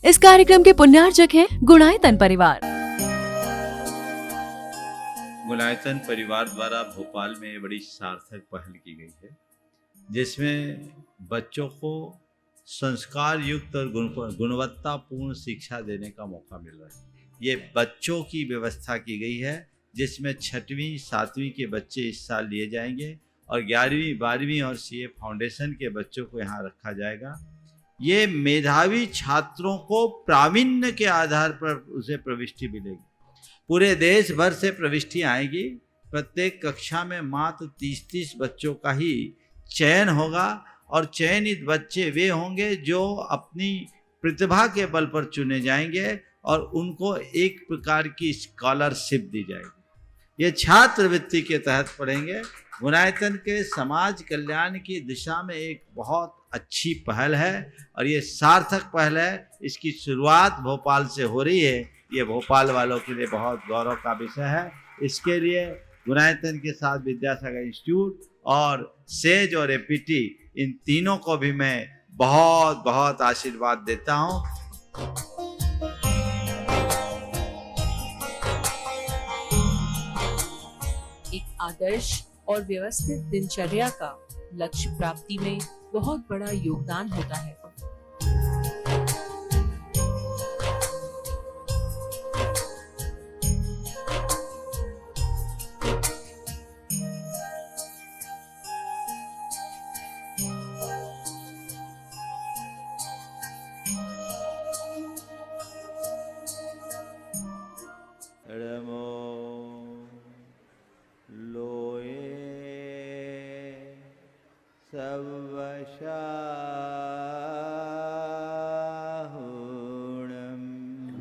इस कार्यक्रम के पुण्यार्चक हैं गुणायतन परिवार। गुणायतन परिवार द्वारा भोपाल में बड़ी सार्थक पहल की गई है, जिसमें बच्चों को संस्कार युक्त और गुणवत्तापूर्ण शिक्षा देने का मौका मिल रहा है। ये बच्चों की व्यवस्था की गई है, जिसमें 6वीं 7वीं के बच्चे इस साल लिए जाएंगे और 11वीं 12वीं और सीए फाउंडेशन के बच्चों को यहाँ रखा जाएगा। ये मेधावी छात्रों को प्रावीण्य के आधार पर उसे प्रविष्टि मिलेगी। पूरे देश भर से प्रविष्टि आएगी। प्रत्येक कक्षा में मात्र 30-30 बच्चों का ही चयन होगा और चयनित बच्चे वे होंगे जो अपनी प्रतिभा के बल पर चुने जाएंगे और उनको एक प्रकार की स्कॉलरशिप दी जाएगी। ये छात्रवृत्ति के तहत पढ़ेंगे। गुणायतन के समाज कल्याण की दिशा में एक बहुत अच्छी पहल है और ये सार्थक पहल है। इसकी शुरुआत भोपाल से हो रही है। ये भोपाल वालों के लिए बहुत गौरव का विषय है। इसके लिए गुणायतन के साथ विद्यासागर इंस्टीट्यूट और सेज और एपीटी, इन तीनों को भी मैं बहुत बहुत आशीर्वाद देता हूँ। एक आदर्श और व्यवस्थित दिनचर्या का लक्ष्य प्राप्ति में बहुत बड़ा योगदान होता है।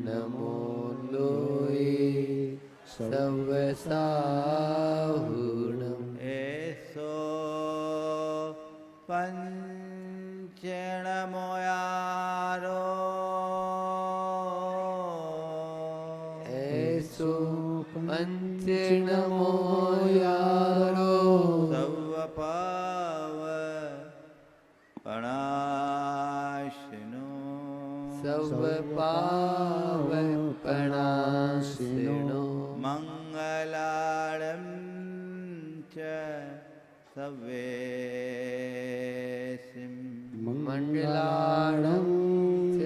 नमो लोये सर्वसाहुणम् एसो पंचणमोयारो एसो पंचणमोयारो सर्वपावपणाशिनो मंगलार्णं च सवेसिं मंगलार्णं च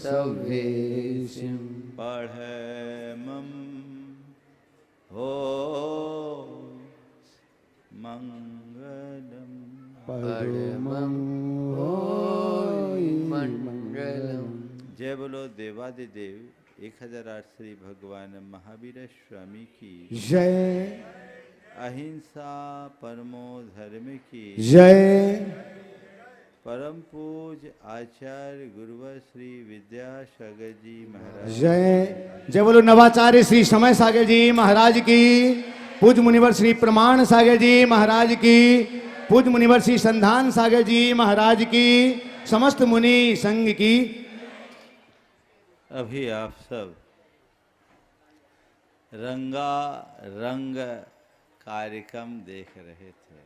सवेसिं पढ़मं हो मंगलम परमं होय मंगलम। जय बोलो देवादिदेव 1008 श्री भगवान महावीर स्वामी की जय। अहिंसा परमो धर्म की जय। परम पूज आचार्य गुरुवर श्री विद्यासागर जी महाराज जय। जय बोलो नवाचार्य श्री समय सागर जी महाराज की, पूज मुनिवर श्री प्रमाण सागर जी महाराज की, पूज मुनिवर श्री संधान सागर जी महाराज की, समस्त मुनि संघ की। अभी आप सब रंगा रंग कार्यक्रम देख रहे थे,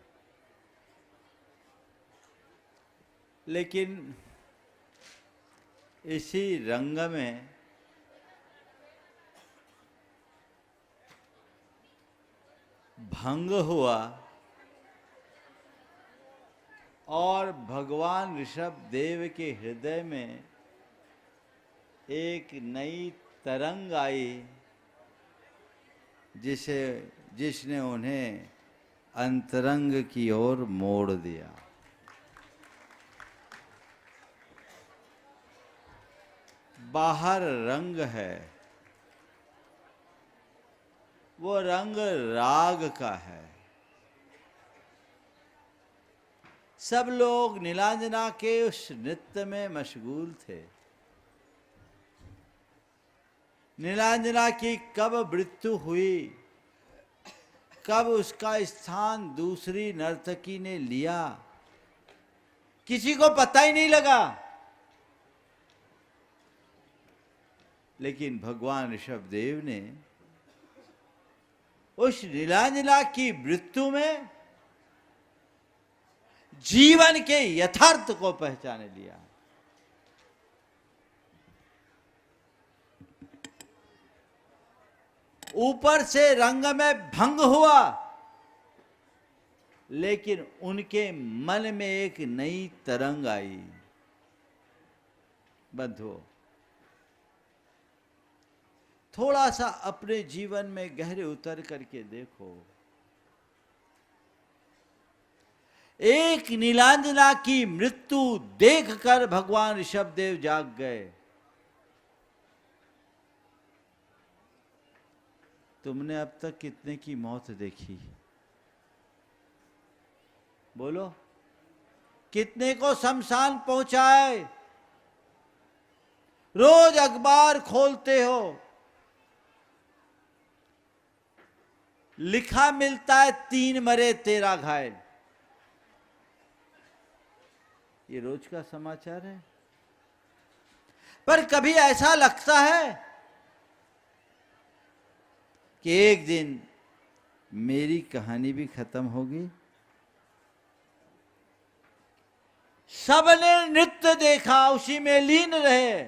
लेकिन इसी रंग में भंग हुआ और भगवान ऋषभ देव के हृदय में एक नई तरंग आई, जिसने उन्हें अंतरंग की ओर मोड़ दिया। बाहर रंग है, वो रंग राग का है। सब लोग नीलांजना के उस नृत्य में मशगूल थे। नीलांजना की कब मृत्यु हुई, कब उसका स्थान दूसरी नर्तकी ने लिया, किसी को पता ही नहीं लगा। लेकिन भगवान ऋषभदेव ने उस नीलांजना की मृत्यु में जीवन के यथार्थ को पहचान लिया। ऊपर से रंग में भंग हुआ, लेकिन उनके मन में एक नई तरंग आई। बंधुओं, थोड़ा सा अपने जीवन में गहरे उतर करके देखो। एक नीलांजना की मृत्यु देखकर भगवान ऋषभदेव जाग गए। तुमने अब तक कितने की मौत देखी? बोलो, कितने को शमशान पहुंचाए? रोज अखबार खोलते हो, लिखा मिलता है 3 मरे 13 घायल। ये रोज का समाचार है। पर कभी ऐसा लगता है कि एक दिन मेरी कहानी भी खत्म होगी? सबने नृत्य देखा, उसी में लीन रहे,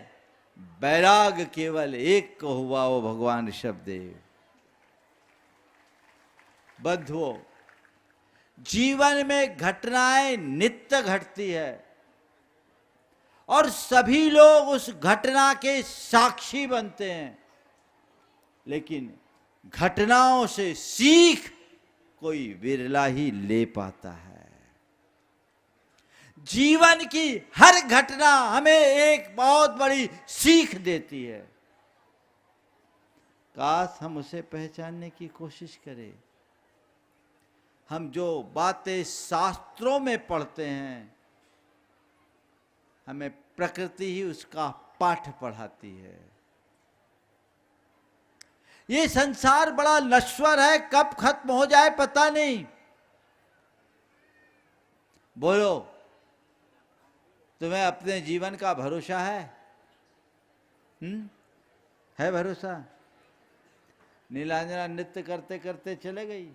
बैराग केवल एक को हुआ, वो भगवान ऋषभदेव। बंधुओं, जीवन में घटनाएं नित्य घटती है और सभी लोग उस घटना के साक्षी बनते हैं, लेकिन घटनाओं से सीख कोई विरला ही ले पाता है। जीवन की हर घटना हमें एक बहुत बड़ी सीख देती है। काश हम उसे पहचानने की कोशिश करें। हम जो बातें शास्त्रों में पढ़ते हैं, हमें प्रकृति ही उसका पाठ पढ़ाती है। ये संसार बड़ा नश्वर है, कब खत्म हो जाए पता नहीं। बोलो, तुम्हें अपने जीवन का भरोसा है? है भरोसा? नीलांजना नृत्य करते करते चले गई।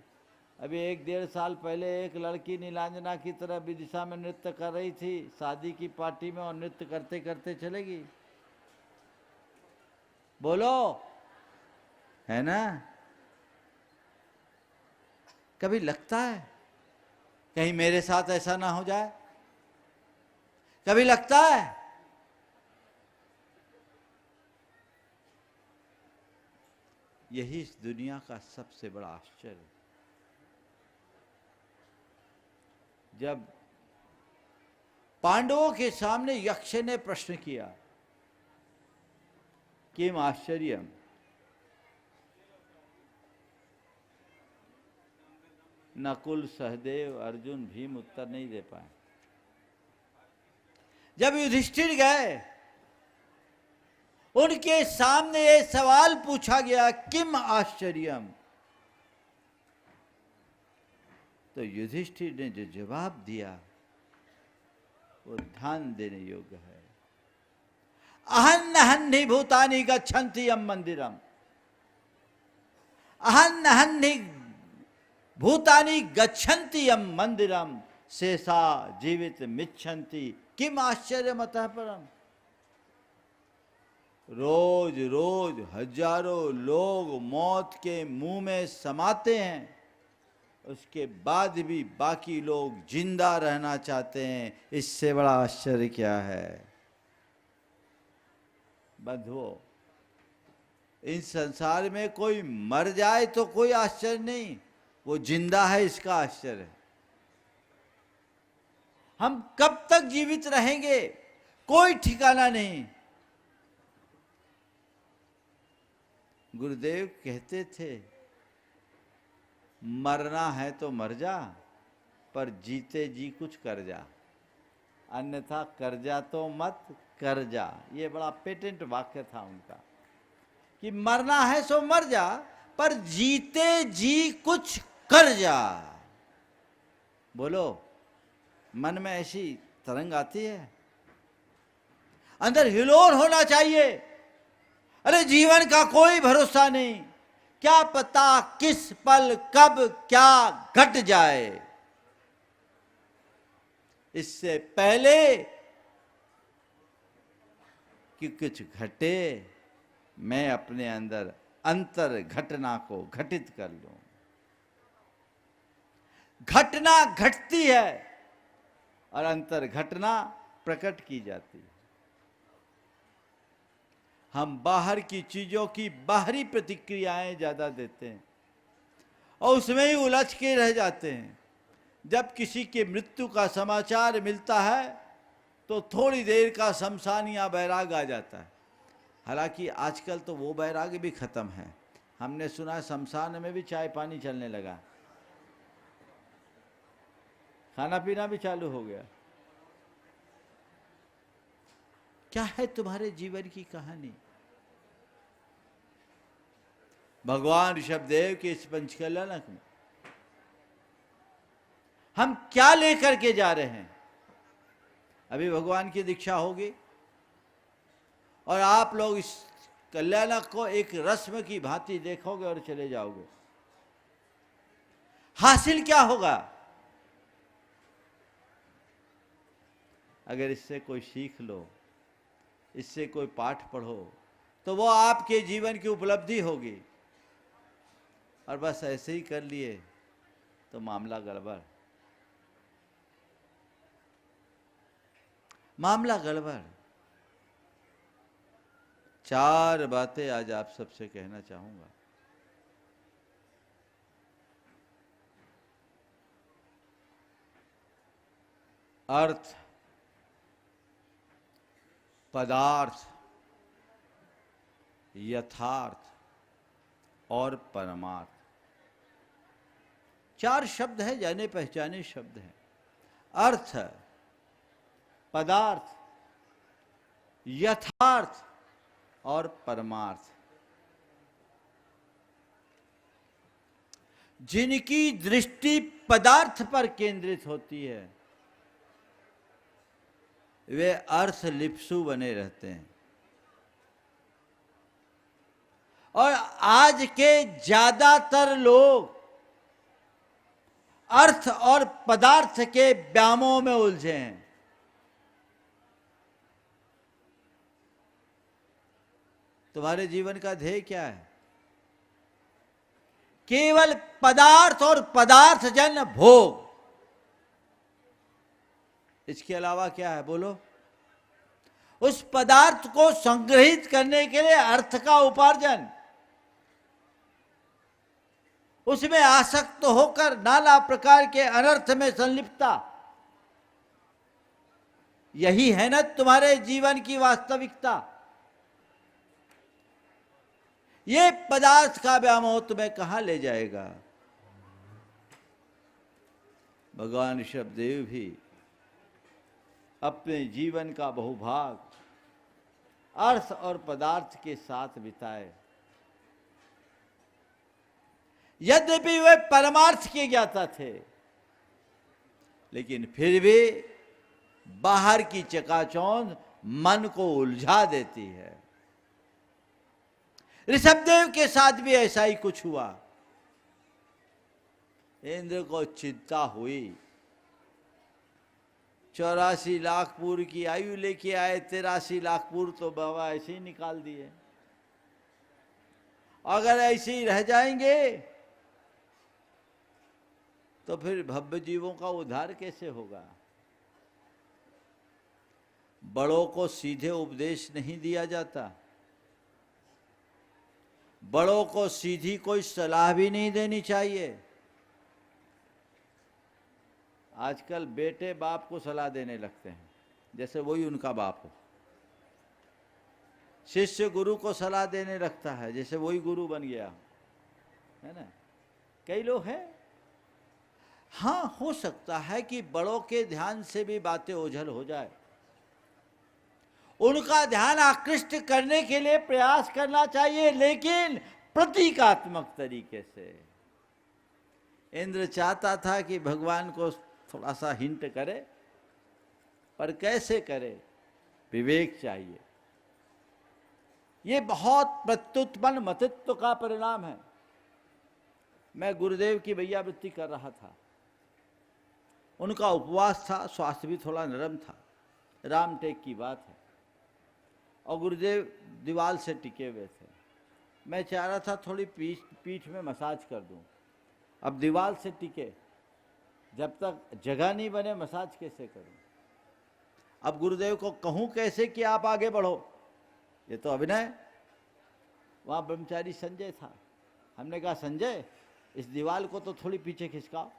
अभी 1-1.5 साल पहले एक लड़की नीलांजना की तरह विदिशा में नृत्य कर रही थी, शादी की पार्टी में, और नृत्य करते करते चलेगी। बोलो, है ना? कभी लगता है कहीं मेरे साथ ऐसा ना हो जाए? कभी लगता है? यही इस दुनिया का सबसे बड़ा आश्चर्य है। जब पांडवों के सामने यक्ष ने प्रश्न किया, किम आश्चर्यम, नकुल, सहदेव, अर्जुन, भीम उत्तर नहीं दे पाए। जब युधिष्ठिर गए, उनके सामने ये सवाल पूछा गया, किम आश्चर्यम, तो युधिष्ठिर ने जो जवाब दिया वो ध्यान देने योग्य है। अहन्नहन्नि भूतानि गच्छन्ति यम मंदिरम, अहन्नहन्नि भूतानि गच्छन्ति यम मंदिरम, शेषा जीवित मिच्छन्ति किम आश्चर्यमतः परम। रोज रोज हजारों लोग मौत के मुंह में समाते हैं, उसके बाद भी बाकी लोग जिंदा रहना चाहते हैं। इससे बड़ा आश्चर्य क्या है? बंधुओं, इस संसार में कोई मर जाए तो कोई आश्चर्य नहीं, वो जिंदा है इसका आश्चर्य है। हम कब तक जीवित रहेंगे कोई ठिकाना नहीं। गुरुदेव कहते थे, मरना है तो मर जा, पर जीते जी कुछ कर जा, अन्यथा कर्जा तो मत कर जा। ये बड़ा पेटेंट वाक्य था उनका कि मरना है सो मर जा, पर जीते जी कुछ कर जा। बोलो, मन में ऐसी तरंग आती है? अंदर हिलोर होना चाहिए। अरे जीवन का कोई भरोसा नहीं, क्या पता किस पल कब क्या घट जाए। इससे पहले कि कुछ घटे, मैं अपने अंदर अंतर घटना को घटित कर लूं। घटना घटती है और अंतर घटना प्रकट की जाती है। हम बाहर की चीजों की बाहरी प्रतिक्रियाएं ज्यादा देते हैं और उसमें ही उलझ के रह जाते हैं। जब किसी के मृत्यु का समाचार मिलता है तो थोड़ी देर का शमशानिया बैराग आ जाता है। हालांकि आजकल तो वो बैराग भी खत्म है। हमने सुना शमशान में भी चाय पानी चलने लगा, खाना पीना भी चालू हो गया। क्या है तुम्हारे जीवन की कहानी? भगवान ऋषभदेव के इस पंचकल्याणक में हम क्या लेकर के जा रहे हैं? अभी भगवान की दीक्षा होगी और आप लोग इस कल्याणक को एक रस्म की भांति देखोगे और चले जाओगे। हासिल क्या होगा? अगर इससे कोई सीख लो, इससे कोई पाठ पढ़ो, तो वो आपके जीवन की उपलब्धि होगी। और बस ऐसे ही कर लिए तो मामला गड़बड़, मामला गड़बड़। 4 बातें आज आप सबसे कहना चाहूंगा। अर्थ, पदार्थ, यथार्थ और परमार्थ। 4 शब्द हैं, जाने पहचाने शब्द हैं। अर्थ, पदार्थ, यथार्थ और परमार्थ। जिनकी दृष्टि पदार्थ पर केंद्रित होती है वे अर्थ लिप्सु बने रहते हैं। और आज के ज्यादातर लोग अर्थ और पदार्थ के व्यामों में उलझे हैं। तुम्हारे जीवन का ध्येय क्या है? केवल पदार्थ और पदार्थ जन्य भोग, इसके अलावा क्या है? बोलो। उस पदार्थ को संग्रहित करने के लिए अर्थ का उपार्जन, उसमें आसक्त होकर नाना प्रकार के अनर्थ में संलिप्तता, यही है ना तुम्हारे जीवन की वास्तविकता। ये पदार्थ का व्यामोह तुम्हें कहां ले जाएगा? भगवान ऋषभदेव भी अपने जीवन का बहुभाग अर्थ और पदार्थ के साथ बिताए। यद्यपि वे परमार्थ के ज्ञाता थे, लेकिन फिर भी बाहर की चकाचौंध मन को उलझा देती है। ऋषभदेव के साथ भी ऐसा ही कुछ हुआ। इंद्र को चिंता हुई, 84 लाख पूर्व की आयु लेके आए, 83 लाख पूर्व तो बाबा ऐसे ही निकाल दिए। अगर ऐसे ही रह जाएंगे तो फिर भव्य जीवों का उद्धार कैसे होगा? बड़ों को सीधे उपदेश नहीं दिया जाता, बड़ों को सीधी कोई सलाह भी नहीं देनी चाहिए। आजकल बेटे बाप को सलाह देने लगते हैं जैसे वही उनका बाप हो। शिष्य गुरु को सलाह देने लगता है जैसे वही गुरु बन गया, है ना? कई लोग हैं। हाँ, हो सकता है कि बड़ों के ध्यान से भी बातें ओझल हो जाए, उनका ध्यान आकृष्ट करने के लिए प्रयास करना चाहिए, लेकिन प्रतीकात्मक तरीके से। इंद्र चाहता था कि भगवान को थोड़ा सा हिंट करे, पर कैसे करे? विवेक चाहिए। ये बहुत प्रत्युत्पन्न मतित्व का परिणाम है। मैं गुरुदेव की वैयावृत्ति कर रहा था, उनका उपवास था, स्वास्थ्य भी थोड़ा नरम था, राम टेक की बात है, और गुरुदेव दीवार से टिके हुए थे। मैं चाह रहा था थोड़ी पीठ में मसाज कर दूं। अब दीवार से टिके, जब तक जगह नहीं बने मसाज कैसे करूं? अब गुरुदेव को कहूं कैसे कि आप आगे बढ़ो? ये तो अभिनय। वहां ब्रह्मचारी संजय था। हमने कहा संजय, इस दीवार को तो थोड़ी पीछे खिसकाओ।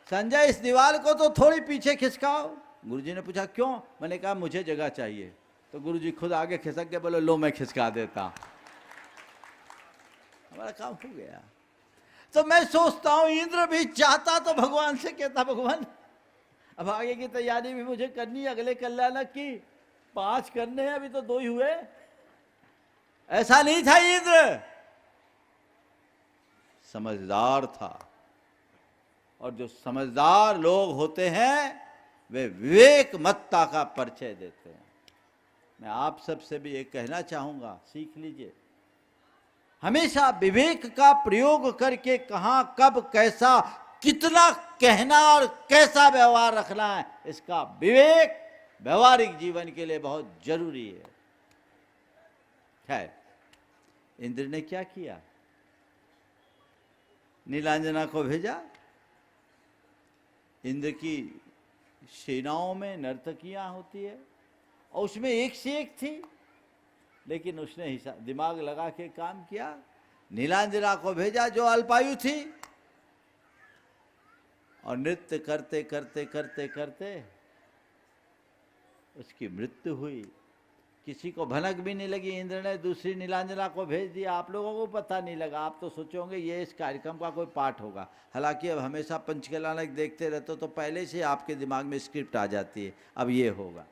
संजय, इस दीवार को तो थोड़ी पीछे खिसकाओ। गुरुजी ने पूछा क्यों? मैंने कहा मुझे जगह चाहिए। तो गुरुजी खुद आगे खिसक के बोले लो मैं खिसका देता। हमारा काम हो गया। तो मैं सोचता हूं इंद्र भी चाहता तो भगवान से कहता भगवान अब आगे की तैयारी भी मुझे करनी है, अगले कल्याण की 5 करने हैं, अभी तो 2 ही हुए। ऐसा नहीं था इंद्र, समझदार था। और जो समझदार लोग होते हैं वे विवेक मत्ता का परिचय देते हैं। मैं आप सबसे भी एक कहना चाहूंगा, सीख लीजिए, हमेशा विवेक का प्रयोग करके कहां कब कैसा कितना कहना और कैसा व्यवहार रखना है, इसका विवेक व्यवहारिक जीवन के लिए बहुत जरूरी है। खैर, इंद्र ने क्या किया? नीलांजना को भेजा। इंद्र की सेनाओं में नर्तकियां होती है और उसमें एक से एक थी, लेकिन उसने दिमाग लगा के काम किया। नीलांजना को भेजा जो अल्पायु थी, और नृत्य करते करते करते करते उसकी मृत्यु हुई। किसी को भनक भी नहीं लगी। इंद्र ने दूसरी नीलांजना को भेज दिया। आप लोगों को पता नहीं लगा। आप तो सोचोगे ये इस कार्यक्रम का कोई पार्ट होगा। हालांकि अब हमेशा पंचकल्याणक देखते रहते हो तो पहले से आपके दिमाग में स्क्रिप्ट आ जाती है, अब ये होगा।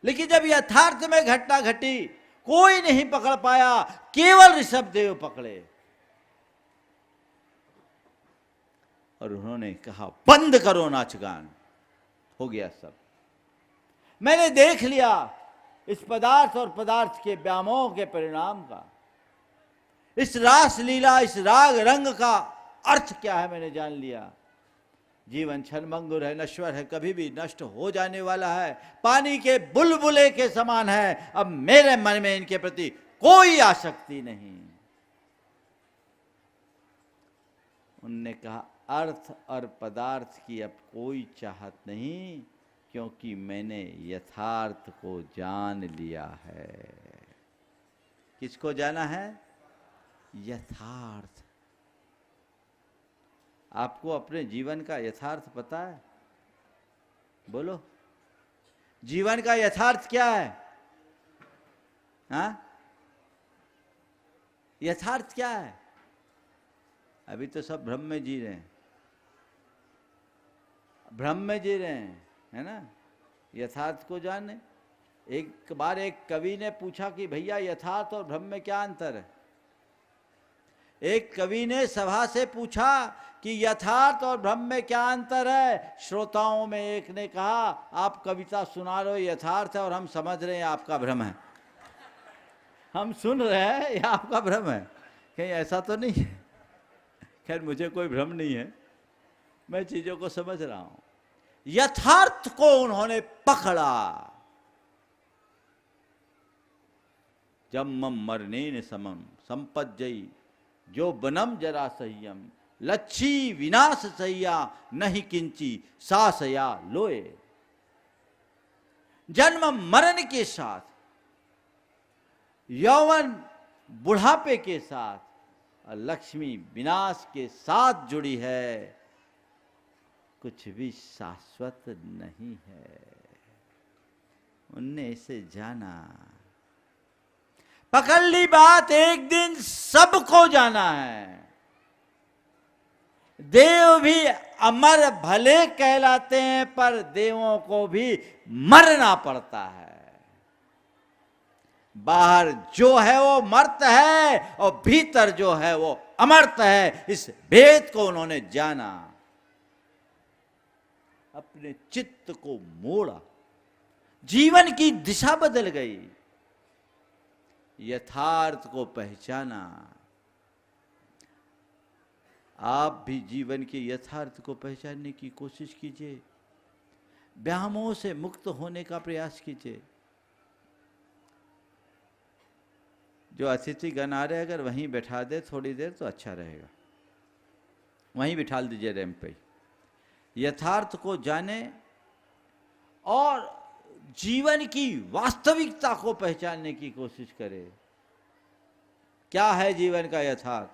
लेकिन जब यथार्थ में घटना घटी, कोई नहीं पकड़ पाया, केवल ऋषभदेव पकड़े और उन्होंने कहा बंद करो नाच गान। हो गया सब। मैंने देख लिया इस पदार्थ और पदार्थ के व्यामोह के परिणाम का, इस रास लीला, इस राग रंग का अर्थ क्या है मैंने जान लिया। जीवन क्षणभंगुर है, नश्वर है, कभी भी नष्ट हो जाने वाला है, पानी के बुलबुले के समान है। अब मेरे मन में इनके प्रति कोई आसक्ति नहीं। उनने कहा अर्थ और पदार्थ की अब कोई चाहत नहीं, क्योंकि मैंने यथार्थ को जान लिया है। किसको जाना है? यथार्थ। आपको अपने जीवन का यथार्थ पता है? बोलो, जीवन का यथार्थ क्या है? हाँ, यथार्थ क्या है? अभी तो सब भ्रम में जी रहे हैं, भ्रम में जी रहे हैं, है ना। यथार्थ को जाने। एक बार एक कवि ने पूछा कि भैया यथार्थ और भ्रम में क्या अंतर है? एक कवि ने सभा से पूछा कि यथार्थ और भ्रम में क्या अंतर है? श्रोताओं में एक ने कहा आप कविता सुना रहे हो यथार्थ है और हम समझ रहे हैं आपका भ्रम है। हम सुन रहे हैं ये आपका भ्रम है। कहीं ऐसा तो नहीं है? खैर, मुझे कोई भ्रम नहीं है, मैं चीजों को समझ रहा हूं। यथार्थ को उन्होंने पकड़ा। जम्मम मरनेन समम संपज्जयी जो बनम जरा सह्यम लच्छी विनाश सह्या नहीं किंची सासया लोए। जन्म मरण के साथ, यौवन बुढ़ापे के साथ और लक्ष्मी विनाश के साथ जुड़ी है। कुछ भी शाश्वत नहीं है। उनने इसे जाना। पकड़ ली बात, एक दिन सबको जाना है। देव भी अमर भले कहलाते हैं, पर देवों को भी मरना पड़ता है। बाहर जो है वो मर्त है और भीतर जो है वो अमर्त है। इस भेद को उन्होंने जाना, अपने चित्त को मोड़ा, जीवन की दिशा बदल गई। यथार्थ को पहचाना। आप भी जीवन के यथार्थ को पहचानने की कोशिश कीजिए, व्यामोह से मुक्त होने का प्रयास कीजिए। जो अतिथि गण आ रहे अगर वहीं बैठा दे थोड़ी देर तो अच्छा रहेगा, वहीं बिठा दीजिए रैंप पे। यथार्थ को जाने और जीवन की वास्तविकता को पहचानने की कोशिश करें। क्या है जीवन का यथार्थ?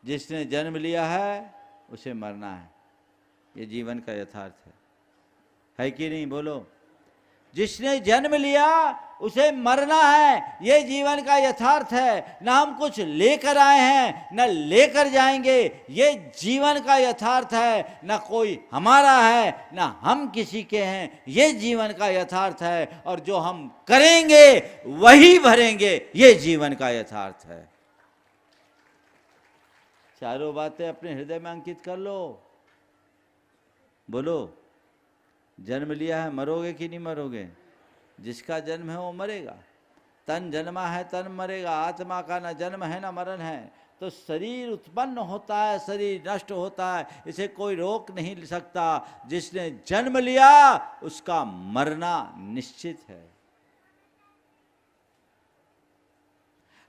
जिसने जन्म लिया है उसे मरना है, ये जीवन का यथार्थ है कि नहीं? बोलो। जिसने जन्म लिया उसे मरना है, ये जीवन का यथार्थ है। ना हम कुछ लेकर आए हैं न लेकर जाएंगे, ये जीवन का यथार्थ है। ना कोई हमारा है ना हम किसी के हैं, ये जीवन का यथार्थ है। और जो हम करेंगे वही भरेंगे, ये जीवन का यथार्थ है। चारों बातें अपने हृदय में अंकित कर लो। बोलो, जन्म लिया है, मरोगे कि नहीं मरोगे? जिसका जन्म है वो मरेगा। तन जन्मा है तन मरेगा, आत्मा का ना जन्म है ना मरण है। तो शरीर उत्पन्न होता है, शरीर नष्ट होता है, इसे कोई रोक नहीं सकता। जिसने जन्म लिया उसका मरना निश्चित है।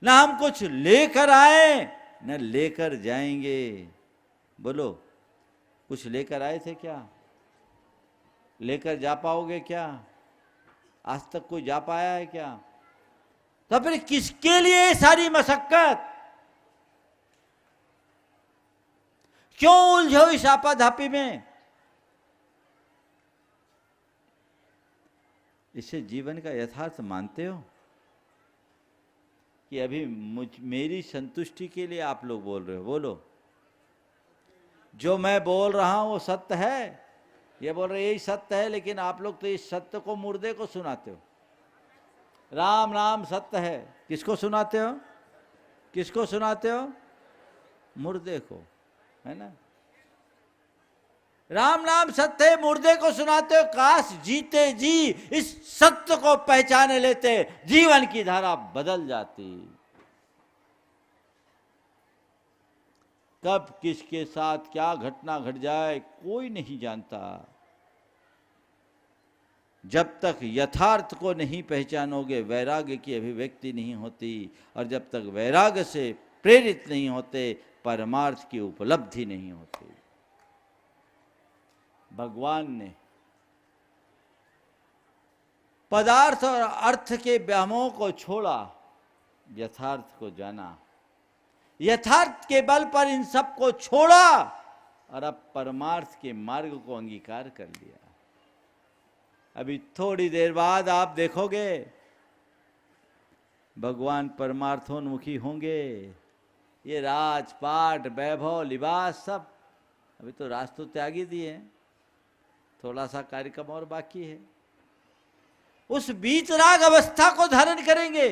ना हम कुछ लेकर आए न लेकर जाएंगे। बोलो, कुछ लेकर आए थे क्या? लेकर जा पाओगे क्या? आज तक कोई जा पाया है क्या? तो फिर किसके लिए सारी मशक्कत? क्यों उलझो इस आपाधापी में? इसे जीवन का यथार्थ मानते हो कि अभी मेरी संतुष्टि के लिए आप लोग बोल रहे हो? बोलो, जो मैं बोल रहा हूं वो सत्य है। ये बोल रहे यही सत्य है, लेकिन आप लोग तो इस सत्य को मुर्दे को सुनाते हो। राम नाम सत्य है, किसको सुनाते हो? किसको सुनाते हो? मुर्दे को, है ना? राम नाम सत्य है, मुर्दे को सुनाते हो। काश जीते जी इस सत्य को पहचान लेते, जीवन की धारा बदल जाती। कब किसके साथ क्या घटना घट जाए कोई नहीं जानता। जब तक यथार्थ को नहीं पहचानोगे वैराग्य की अभिव्यक्ति नहीं होती, और जब तक वैराग्य से प्रेरित नहीं होते परमार्थ की उपलब्धि नहीं होती। भगवान ने पदार्थ और अर्थ के व्यामोह को छोड़ा, यथार्थ को जाना। यथार्थ के बल पर इन सब को छोड़ा और अब परमार्थ के मार्ग को अंगीकार कर लिया। अभी थोड़ी देर बाद आप देखोगे भगवान परमार्थोन्मुखी होंगे। ये राजपाट वैभव लिबास सब, अभी तो राज तो त्याग ही दिए, थोड़ा सा कार्यक्रम और बाकी है। उस बीतराग अवस्था को धारण करेंगे।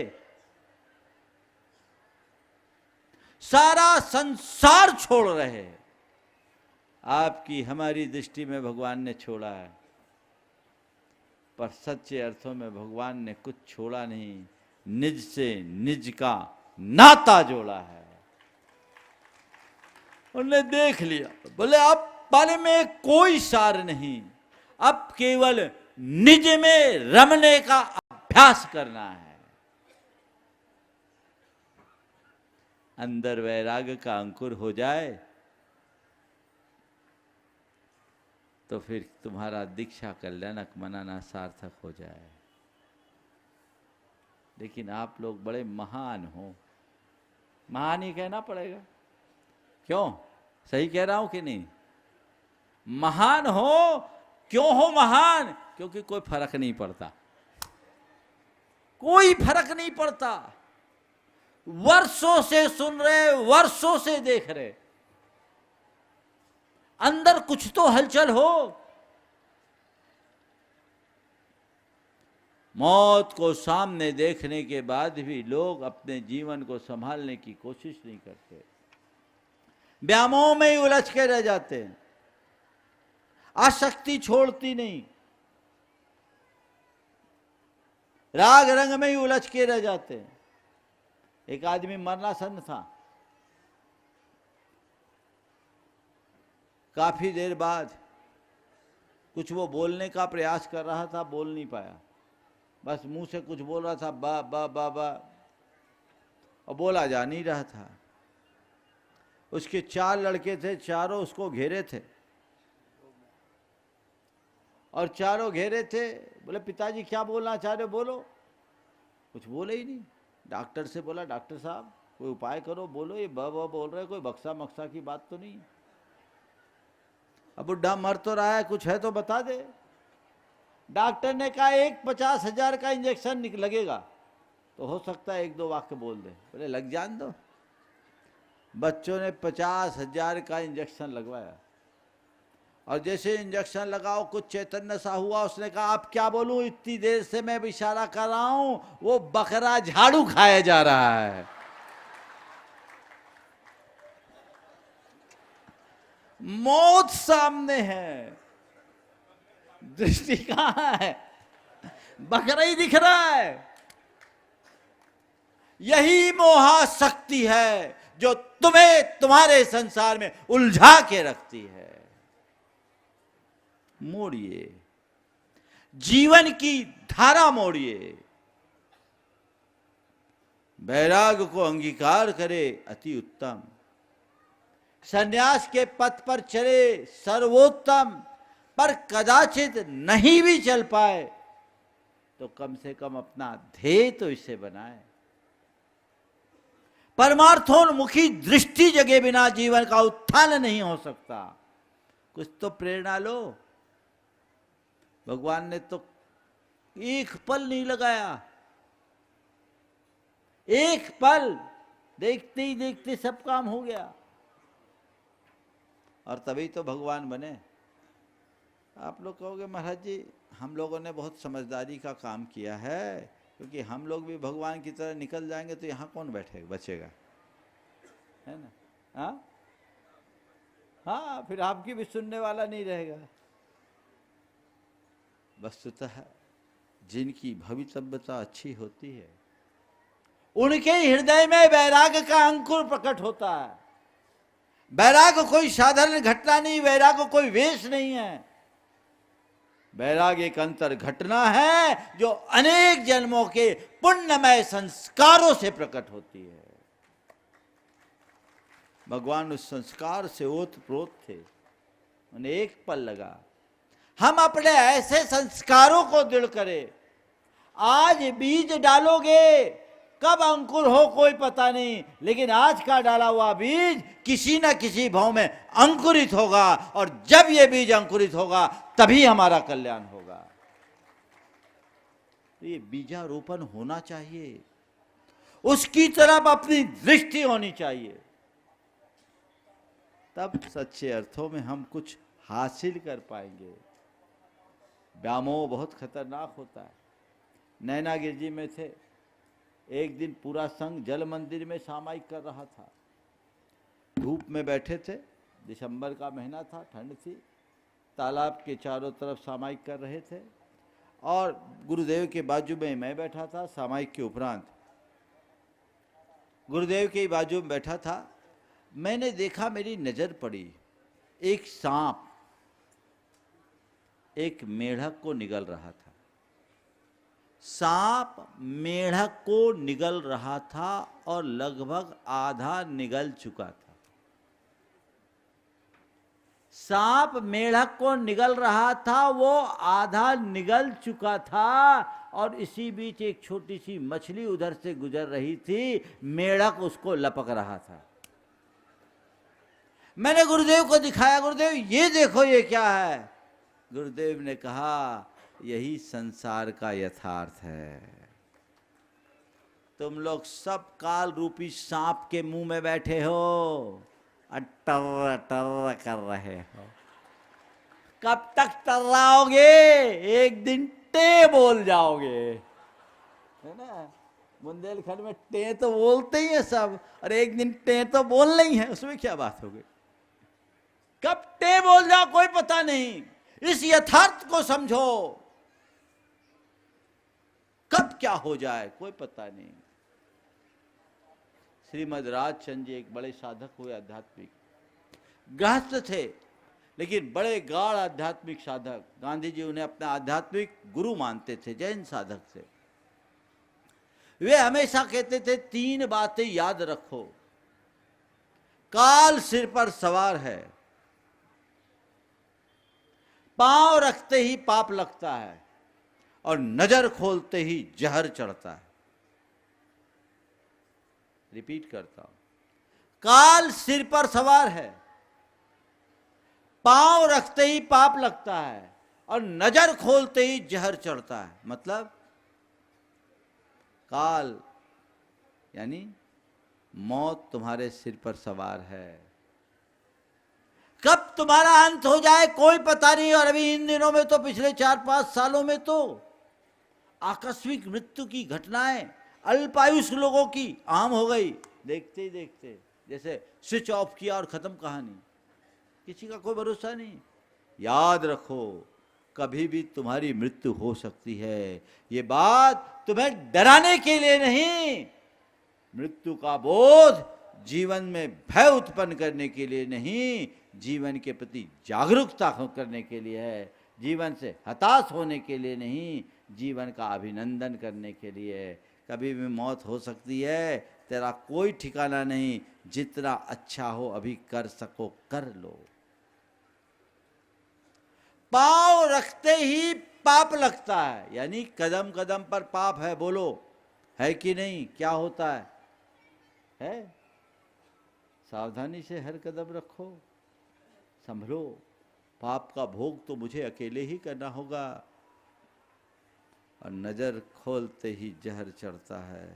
सारा संसार छोड़ रहे हैं। आपकी हमारी दृष्टि में भगवान ने छोड़ा है, पर सच्चे अर्थों में भगवान ने कुछ छोड़ा नहीं, निज से निज का नाता जोड़ा है। उन्होंने देख लिया, बोले अब पाने में कोई सार नहीं, अब केवल निज में रमने का अभ्यास करना है। अंदर वैराग्य का अंकुर हो जाए तो फिर तुम्हारा दीक्षा कल्याणक मनाना सार्थक हो जाए। लेकिन आप लोग बड़े महान हो, महान ही कहना पड़ेगा। क्यों? सही कह रहा हूं कि नहीं? महान हो, क्यों हो महान? क्योंकि कोई फर्क नहीं पड़ता, कोई फर्क नहीं पड़ता। वर्षों से सुन रहे, वर्षों से देख रहे, अंदर कुछ तो हलचल हो। मौत को सामने देखने के बाद भी लोग अपने जीवन को संभालने की कोशिश नहीं करते, व्यामोह में ही उलझ के रह जाते हैं, आसक्ति छोड़ती नहीं, राग रंग में ही उलझ के रह जाते हैं। एक आदमी मरणासन्न था, काफी देर बाद कुछ वो बोलने का प्रयास कर रहा था, बोल नहीं पाया, बस मुंह से कुछ बोल रहा था, बा बा बा बा, और बोला जा नहीं रहा था। उसके 4 लड़के थे, चारों उसको घेरे थे और चारों घेरे थे। बोले पिताजी क्या बोलना चाह रहे हो, बोलो। कुछ बोले ही नहीं। डॉक्टर से बोला, डॉक्टर साहब कोई उपाय करो, बोलो, ये ब बोल रहे, कोई बक्सा मक्सा की बात तो नहीं। अब बुढ़ा मर तो रहा है, कुछ है तो बता दे। डॉक्टर ने कहा एक 50,000 का इंजेक्शन लगेगा, तो हो सकता है 1-2 वाक्य बोल दे। बोले लग जान दो। बच्चों ने 50,000 का इंजेक्शन लगवाया और जैसे इंजेक्शन लगाओ कुछ चैतन्य सा हुआ। उसने कहा आप क्या बोलूं, इतनी देर से मैं इशारा कर रहा हूं, वो बकरा झाड़ू खाया जा रहा है। मौत सामने है, दृष्टि कहां है, बकरा ही दिख रहा है। यही मोहाशक्ति है जो तुम्हें तुम्हारे संसार में उलझा के रखती है। मोड़िए, जीवन की धारा मोड़िए, वैराग्य को अंगीकार करे, अति उत्तम। संन्यास के पथ पर चले, सर्वोत्तम। पर कदाचित नहीं भी चल पाए तो कम से कम अपना ध्येय तो इसे बनाए। परमार्थोन्मुखी दृष्टि जगे बिना जीवन का उत्थान नहीं हो सकता। कुछ तो प्रेरणा लो। भगवान ने तो एक पल नहीं लगाया, एक पल, देखते ही देखते सब काम हो गया। और तभी तो भगवान बने। आप लोग कहोगे महाराज जी हम लोगों ने बहुत समझदारी का काम किया है, क्योंकि हम लोग भी भगवान की तरह निकल जाएंगे तो यहाँ कौन बैठेगा, बचेगा, है ना? हाँ हाँ, फिर आपकी भी सुनने वाला नहीं रहेगा। वस्तुतः जिनकी भवितव्यता अच्छी होती है उनके हृदय में वैराग्य का अंकुर प्रकट होता है। वैराग्य कोई साधारण घटना नहीं, वैराग्य कोई वेश नहीं है। वैराग्य एक अंतर घटना है जो अनेक जन्मों के पुण्यमय संस्कारों से प्रकट होती है। भगवान उस संस्कार से ओतप्रोत थे, उन्हें एक पल लगा। हम अपने ऐसे संस्कारों को दृढ़ करें। आज बीज डालोगे, कब अंकुर हो कोई पता नहीं, लेकिन आज का डाला हुआ बीज किसी न किसी भाव में अंकुरित होगा, और जब ये बीज अंकुरित होगा तभी हमारा कल्याण होगा। तो ये बीजारोपण होना चाहिए, उसकी तरफ अपनी दृष्टि होनी चाहिए, तब सच्चे अर्थों में हम कुछ हासिल कर पाएंगे। व्यामोह बहुत खतरनाक होता है। नैना गिर जी में थे, एक दिन पूरा संघ जल मंदिर में सामायिक कर रहा था। धूप में बैठे थे, दिसंबर का महीना था, ठंड थी, तालाब के चारों तरफ सामायिक कर रहे थे और गुरुदेव के बाजू में मैं बैठा था। सामायिक के उपरांत गुरुदेव के बाजू में बैठा था। मैंने देखा, मेरी नजर पड़ी, एक सांप एक मेढक को निगल रहा था। सांप मेढक को निगल रहा था और लगभग आधा निगल चुका था। सांप मेढक को निगल रहा था, वो आधा निगल चुका था, और इसी बीच एक छोटी सी मछली उधर से गुजर रही थी। मेढक उसको लपक रहा था। मैंने गुरुदेव को दिखाया, गुरुदेव ये देखो ये क्या है। गुरुदेव ने कहा यही संसार का यथार्थ है। तुम लोग सब काल रूपी सांप के मुंह में बैठे हो और टर टर कर रहे हो। कब तक टर्राओगे? एक दिन टे बोल जाओगे, है ना? बुंदेलखंड में टे तो बोलते ही है सब, और एक दिन टे तो बोल नहीं है, उसमें क्या बात हो गई? कब टे बोल जाओ कोई पता नहीं। इस यथार्थ को समझो, कब क्या हो जाए कोई पता नहीं। श्रीमद राजचंद्र जी एक बड़े साधक हुए, आध्यात्मिक गृहस्थ थे, लेकिन बड़े गाढ़ आध्यात्मिक साधक। गांधी जी उन्हें अपना आध्यात्मिक गुरु मानते थे, जैन साधक थे। वे हमेशा कहते थे 3 बातें याद रखो। काल सिर पर सवार है, पांव रखते ही पाप लगता है और नजर खोलते ही जहर चढ़ता है। रिपीट करता हूं, काल सिर पर सवार है, पांव रखते ही पाप लगता है और नजर खोलते ही जहर चढ़ता है। मतलब काल यानी मौत तुम्हारे सिर पर सवार है। कब तुम्हारा अंत हो जाए कोई पता नहीं। और अभी इन दिनों में तो पिछले 4-5 सालों में तो आकस्मिक मृत्यु की घटनाएं अल्पायुष लोगों की आम हो गई। देखते ही देखते जैसे स्विच ऑफ किया और खत्म कहानी, किसी का कोई भरोसा नहीं। याद रखो, कभी भी तुम्हारी मृत्यु हो सकती है। ये बात तुम्हें डराने के लिए नहीं, मृत्यु का बोध जीवन में भय उत्पन्न करने के लिए नहीं, जीवन के प्रति जागरूकता करने के लिए है। जीवन से हताश होने के लिए नहीं, जीवन का अभिनंदन करने के लिए है। कभी भी मौत हो सकती है, तेरा कोई ठिकाना नहीं। जितना अच्छा हो अभी कर सको कर लो। पांव रखते ही पाप लगता है, यानी कदम कदम पर पाप है। बोलो है कि नहीं? क्या होता है? सावधानी से हर कदम रखो, संभलो। पाप का भोग तो मुझे अकेले ही करना होगा। और नजर खोलते ही जहर चढ़ता है।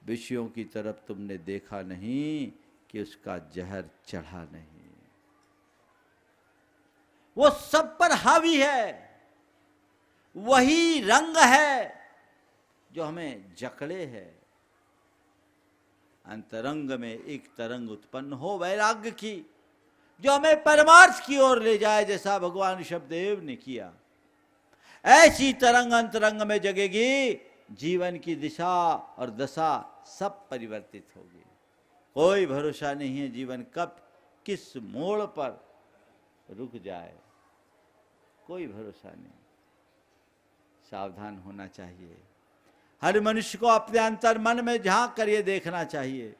विषयों की तरफ तुमने देखा नहीं कि उसका जहर चढ़ा नहीं। वो सब पर हावी है, वही रंग है जो हमें जकड़े है। अंतरंग में एक तरंग उत्पन्न हो वैराग्य की, जो हमें परमार्थ की ओर ले जाए, जैसा भगवान ऋषभदेव ने किया। ऐसी तरंग अंतरंग में जगेगी, जीवन की दिशा और दशा सब परिवर्तित होगी। कोई भरोसा नहीं है जीवन कब किस मोड़ पर रुक जाए, कोई भरोसा नहीं। सावधान होना चाहिए। हर मनुष्य को अपने अंतर मन में झांक कर ये देखना चाहिए,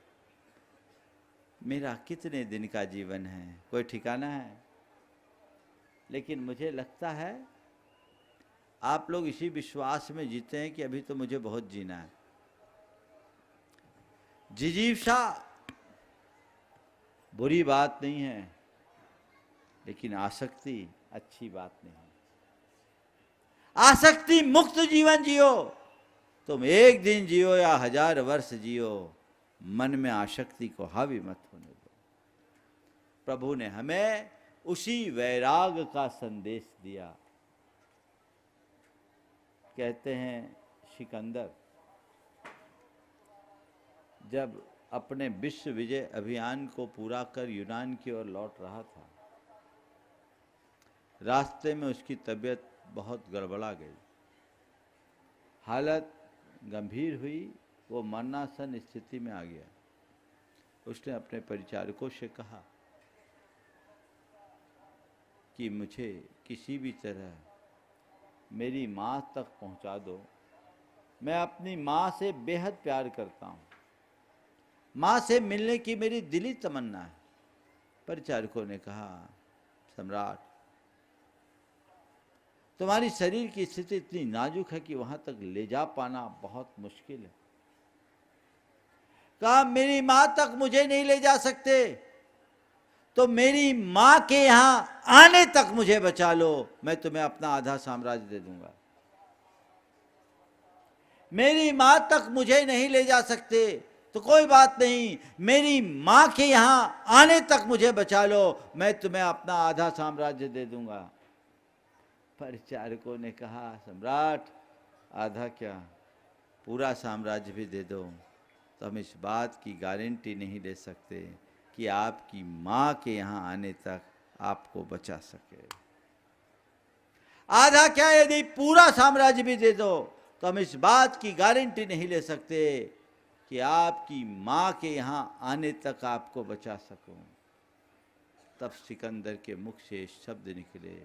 मेरा कितने दिन का जीवन है, कोई ठिकाना है। लेकिन मुझे लगता है आप लोग इसी विश्वास में जीते हैं कि अभी तो मुझे बहुत जीना है। जिजीविषा बुरी बात नहीं है, लेकिन आसक्ति अच्छी बात नहीं है। आसक्ति मुक्त जीवन जियो। तुम एक दिन जियो या 1000 वर्ष जियो, मन में आसक्ति को हावी मत होने दो। प्रभु ने हमें उसी वैराग का संदेश दिया। कहते हैं सिकंदर जब अपने विश्व विजय अभियान को पूरा कर यूनान की ओर लौट रहा था, रास्ते में उसकी तबीयत बहुत गड़बड़ा गई, हालत गंभीर हुई, वो मरणासन स्थिति में आ गया। उसने अपने परिचारकों से कहा कि मुझे किसी भी तरह मेरी माँ तक पहुँचा दो। मैं अपनी माँ से बेहद प्यार करता हूँ, माँ से मिलने की मेरी दिली तमन्ना है। परिचारकों ने कहा, सम्राट तुम्हारी शरीर की स्थिति इतनी नाजुक है कि वहां तक ले जा पाना बहुत मुश्किल है। कहा मेरी माँ तक मुझे नहीं ले जा सकते तो मेरी माँ के यहां आने तक मुझे बचा लो, मैं तुम्हें अपना आधा साम्राज्य दे दूंगा। मेरी माँ तक मुझे नहीं ले जा सकते तो कोई बात नहीं, मेरी माँ के यहां आने तक मुझे बचा लो, मैं तुम्हें अपना आधा साम्राज्य दे दूंगा। परिचारकों ने कहा, सम्राट आधा क्या, पूरा साम्राज्य भी दे दो तो हम इस बात की गारंटी नहीं ले सकते कि आपकी माँ के यहाँ आने तक आपको बचा सके। आधा क्या, यदि पूरा साम्राज्य भी दे दो तो हम इस बात की गारंटी नहीं ले सकते कि आपकी माँ के यहाँ आने तक आपको बचा सकूं। तब सिकंदर के मुख से शब्द निकले,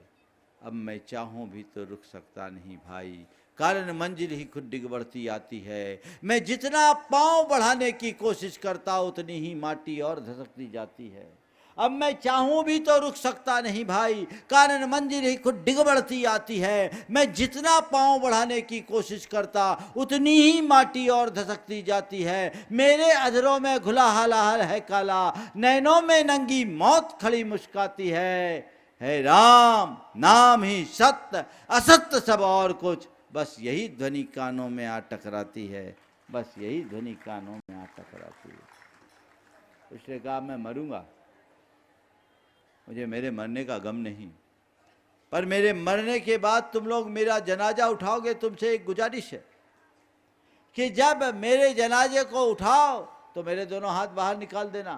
अब मैं चाहूं भी तो रुक सकता नहीं भाई, कारण मंजिल ही खुद डिग बढ़ती आती है। मैं जितना पांव बढ़ाने की कोशिश करता उतनी ही माटी और धसकती जाती है। अब मैं चाहूं भी तो रुक सकता नहीं भाई, कारण मंजिल ही खुद डिग बढ़ती आती है। मैं जितना पांव बढ़ाने की कोशिश करता उतनी ही माटी और धसकती जाती है। मेरे अधरों में घुला हलाहल है काला, नैनों में नंगी मौत खड़ी मुस्काती है राम नाम ही सत्य, असत्य सब और कुछ, बस यही ध्वनि कानों में आ टकराती है, बस यही ध्वनि कानों में आ टकराती है। उसने कहा मैं मरूंगा, मुझे मेरे मरने का गम नहीं, पर मेरे मरने के बाद तुम लोग मेरा जनाजा उठाओगे। तुमसे एक गुजारिश है कि जब मेरे जनाजे को उठाओ तो मेरे दोनों हाथ बाहर निकाल देना।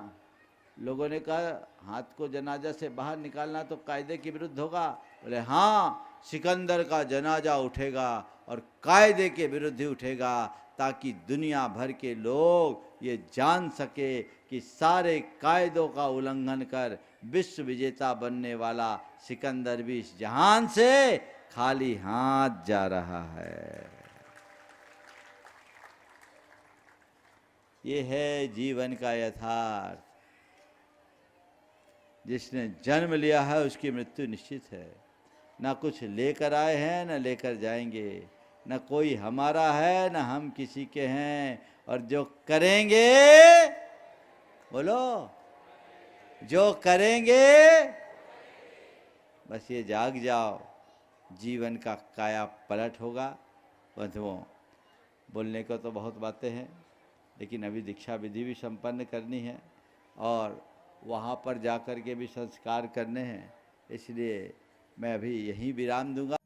लोगों ने कहा हाथ को जनाजा से बाहर निकालना तो कायदे के विरुद्ध होगा। बोले हाँ, सिकंदर का जनाजा उठेगा और कायदे के विरुद्ध ही उठेगा, ताकि दुनिया भर के लोग ये जान सके कि सारे कायदों का उल्लंघन कर विश्व विजेता बनने वाला सिकंदर भी इस जहान से खाली हाथ जा रहा है। ये है जीवन का यथार्थ। जिसने जन्म लिया है उसकी मृत्यु निश्चित है। ना कुछ लेकर आए हैं न लेकर जाएंगे, न कोई हमारा है न हम किसी के हैं। और जो करेंगे, बोलो, जो करेंगे, बस ये जाग जाओ, जीवन का काया पलट होगा। बंधुओं, बोलने को तो बहुत बातें हैं, लेकिन अभी दीक्षा विधि भी संपन्न करनी है और वहाँ पर जाकर के भी संस्कार करने हैं। इसलिए मैं अभी यहीं विराम दूंगा।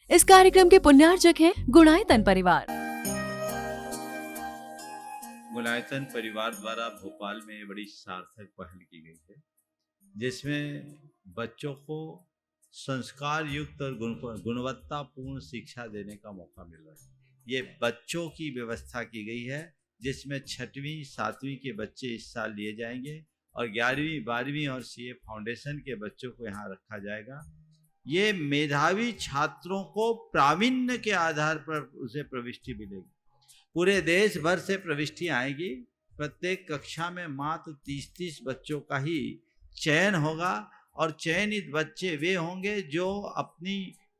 इस कार्यक्रम के पुण्यार्चक हैं गुणायतन परिवार। गुणायतन परिवार द्वारा भोपाल में बड़ी सार्थक पहल की गई है, जिसमें बच्चों को संस्कार युक्त और गुणवत्तापूर्ण शिक्षा देने का मौका मिल रहा है। ये बच्चों की व्यवस्था की गई है, जिसमें 6वीं 7वीं के बच्चे इस साल लिए जाएंगे और 11वीं 12वीं और सीए फाउंडेशन के बच्चों को यहाँ रखा जाएगा। ये मेधावी छात्रों को प्रावीण्य के आधार पर उसे प्रविष्टि मिलेगी। पूरे देश भर से प्रविष्टि आएगी। प्रत्येक कक्षा में मात्र 30-30 बच्चों का ही चयन होगा और चयनित बच्चे वे होंगे जो अपनी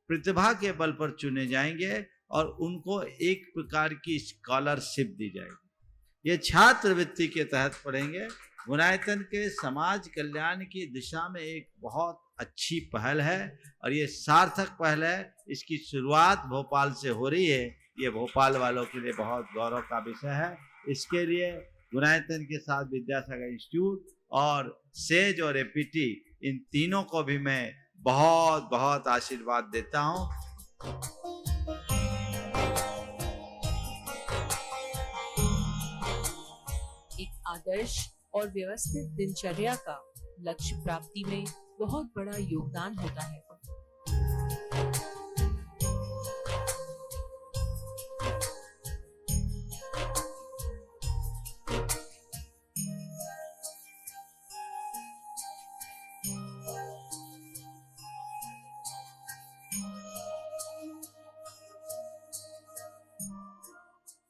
प्रतिभा के बल पर चुने जाएंगे और उनको एक प्रकार की स्कॉलरशिप दी जाएगी। ये छात्रवृत्ति के तहत पढ़ेंगे। गुणायतन के समाज कल्याण की दिशा में एक बहुत अच्छी पहल है और ये सार्थक पहल है। इसकी शुरुआत भोपाल से हो रही है। ये भोपाल वालों के लिए बहुत गौरव का विषय है। इसके लिए गुणायतन के साथ विद्यासागर इंस्टीट्यूट और सेज और एपीटी, इन तीनों को भी मैं बहुत बहुत आशीर्वाद देता हूँ। एक आदर्श और व्यवस्थित दिनचर्या का लक्ष्य प्राप्ति में बहुत बड़ा योगदान होता है।